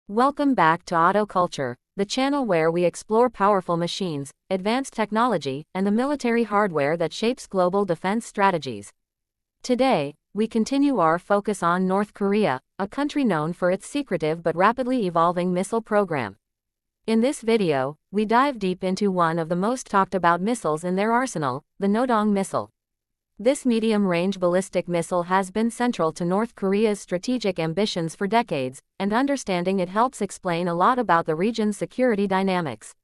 Welcome back to Auto Culture, the channel where we explore powerful machines, advanced technology, and the military hardware that shapes global defense strategies. Today, we continue our focus on North Korea, a country known for its secretive but rapidly evolving missile program. In this video, we dive deep into one of the most talked about missiles in their arsenal, the Nodong missile. This medium-range ballistic missile has been central to North Korea's strategic ambitions for decades, and understanding it helps explain a lot about the region's security dynamics.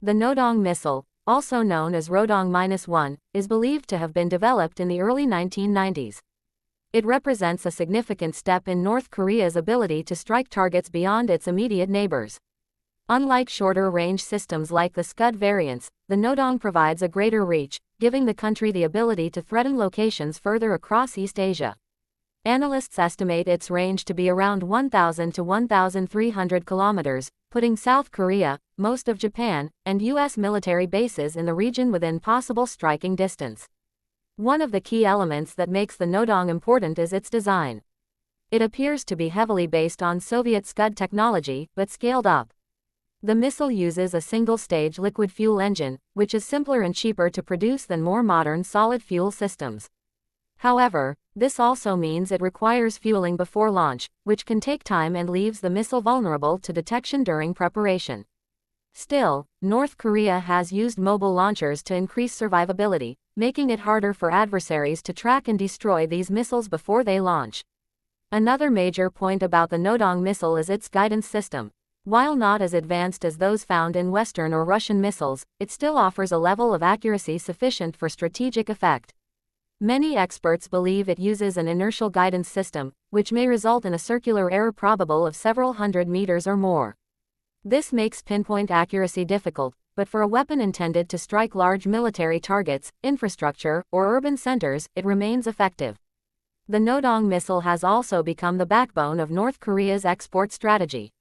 The Nodong missile, also known as Rodong-1, is believed to have been developed in the early 1990s. It represents a significant step in North Korea's ability to strike targets beyond its immediate neighbors. Unlike shorter-range systems like the Scud variants, the Nodong provides a greater reach, giving the country the ability to threaten locations further across East Asia. Analysts estimate its range to be around 1,000 to 1,300 kilometers, putting South Korea, most of Japan, and U.S. military bases in the region within possible striking distance. One of the key elements that makes the Nodong important is its design. It appears to be heavily based on Soviet Scud technology, but scaled up. The missile uses a single-stage liquid fuel engine, which is simpler and cheaper to produce than more modern solid fuel systems. However, this also means it requires fueling before launch, which can take time and leaves the missile vulnerable to detection during preparation. Still, North Korea has used mobile launchers to increase survivability, making it harder for adversaries to track and destroy these missiles before they launch. Another major point about the Nodong missile is its guidance system. While not as advanced as those found in Western or Russian missiles, it still offers a level of accuracy sufficient for strategic effect. Many experts believe it uses an inertial guidance system, which may result in a circular error probable of several hundred meters or more. This makes pinpoint accuracy difficult, but for a weapon intended to strike large military targets, infrastructure, or urban centers, it remains effective. The Nodong missile has also become the backbone of North Korea's export strategy.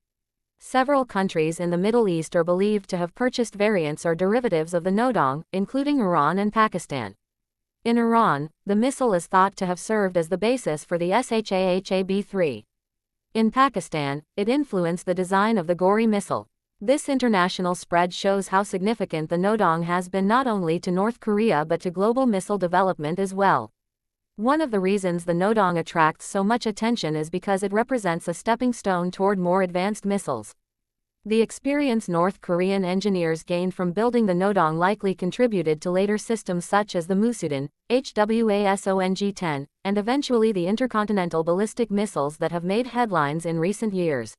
Several countries in the Middle East are believed to have purchased variants or derivatives of the Nodong, including Iran and Pakistan. In Iran, the missile is thought to have served as the basis for the Shahab-3. In Pakistan, it influenced the design of the Ghori missile. This international spread shows how significant the Nodong has been not only to North Korea but to global missile development as well. One of the reasons the Nodong attracts so much attention is because it represents a stepping stone toward more advanced missiles. The experience North Korean engineers gained from building the Nodong likely contributed to later systems such as the Musudan, HWASONG-10, and eventually the intercontinental ballistic missiles that have made headlines in recent years.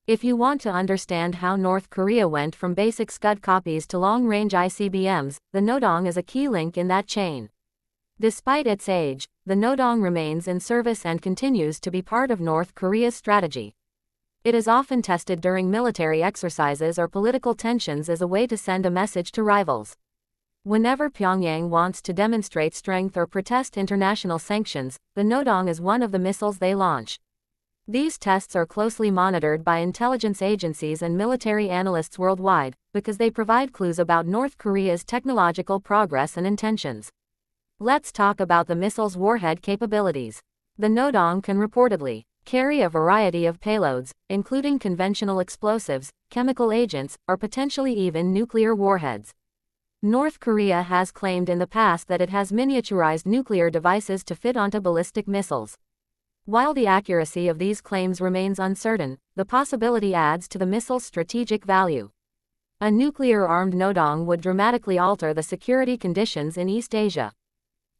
If you want to understand how North Korea went from basic Scud copies to long-range ICBMs, the Nodong is a key link in that chain. Despite its age, the Nodong remains in service and continues to be part of North Korea's strategy. It is often tested during military exercises or political tensions as a way to send a message to rivals. Whenever Pyongyang wants to demonstrate strength or protest international sanctions, the Nodong is one of the missiles they launch. These tests are closely monitored by intelligence agencies and military analysts worldwide, because they provide clues about North Korea's technological progress and intentions. Let's talk about the missile's warhead capabilities. The Nodong can reportedly carry a variety of payloads, including conventional explosives, chemical agents, or potentially even nuclear warheads. North Korea has claimed in the past that it has miniaturized nuclear devices to fit onto ballistic missiles. While the accuracy of these claims remains uncertain, the possibility adds to the missile's strategic value. A nuclear-armed Nodong would dramatically alter the security conditions in East Asia.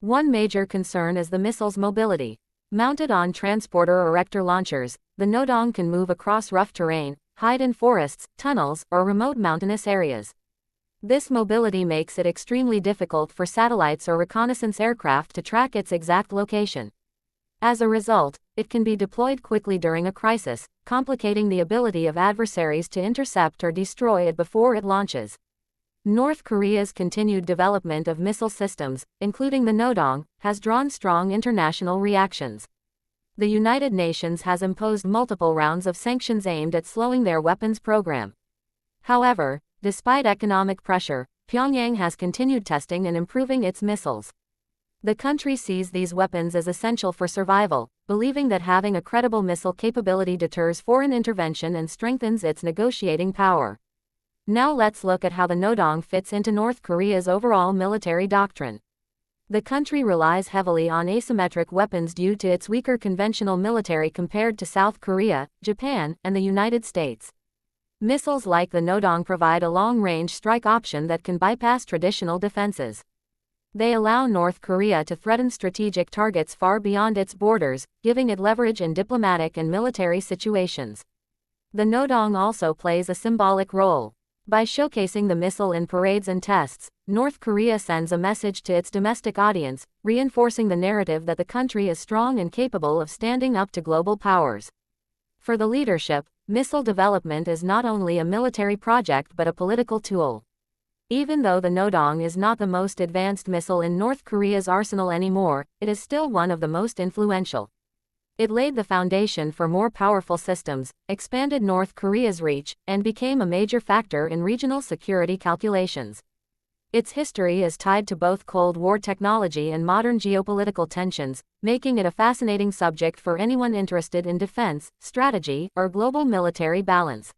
One major concern is the missile's mobility. Mounted on transporter or Erector launchers, the Nodong can move across rough terrain, hide in forests, tunnels, or remote mountainous areas. This mobility makes it extremely difficult for satellites or reconnaissance aircraft to track its exact location. As a result, it can be deployed quickly during a crisis, complicating the ability of adversaries to intercept or destroy it before it launches. North Korea's continued development of missile systems, including the Nodong, has drawn strong international reactions. The United Nations has imposed multiple rounds of sanctions aimed at slowing their weapons program. However, despite economic pressure, Pyongyang has continued testing and improving its missiles. The country sees these weapons as essential for survival, believing that having a credible missile capability deters foreign intervention and strengthens its negotiating power. Now let's look at how the Nodong fits into North Korea's overall military doctrine. The country relies heavily on asymmetric weapons due to its weaker conventional military compared to South Korea, Japan, and the United States. Missiles like the Nodong provide a long-range strike option that can bypass traditional defenses. They allow North Korea to threaten strategic targets far beyond its borders, giving it leverage in diplomatic and military situations. The Nodong also plays a symbolic role. By showcasing the missile in parades and tests, North Korea sends a message to its domestic audience, reinforcing the narrative that the country is strong and capable of standing up to global powers. For the leadership, missile development is not only a military project but a political tool. Even though the Nodong is not the most advanced missile in North Korea's arsenal anymore, it is still one of the most influential. It laid the foundation for more powerful systems, expanded North Korea's reach, and became a major factor in regional security calculations. Its history is tied to both Cold War technology and modern geopolitical tensions, making it a fascinating subject for anyone interested in defense, strategy, or global military balance.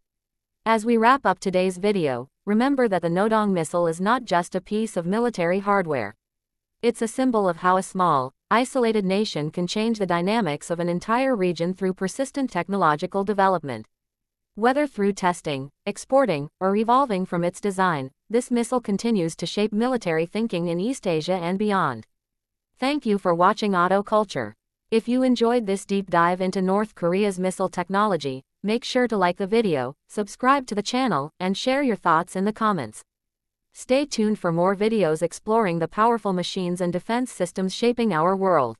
As we wrap up today's video, remember that the Nodong missile is not just a piece of military hardware. It's a symbol of how a small, isolated nation can change the dynamics of an entire region through persistent technological development. Whether through testing, exporting, or evolving from its design, this missile continues to shape military thinking in East Asia and beyond. Thank you for watching Auto Culture. If you enjoyed this deep dive into North Korea's missile technology, make sure to like the video, subscribe to the channel, and share your thoughts in the comments. Stay tuned for more videos exploring the powerful machines and defense systems shaping our world.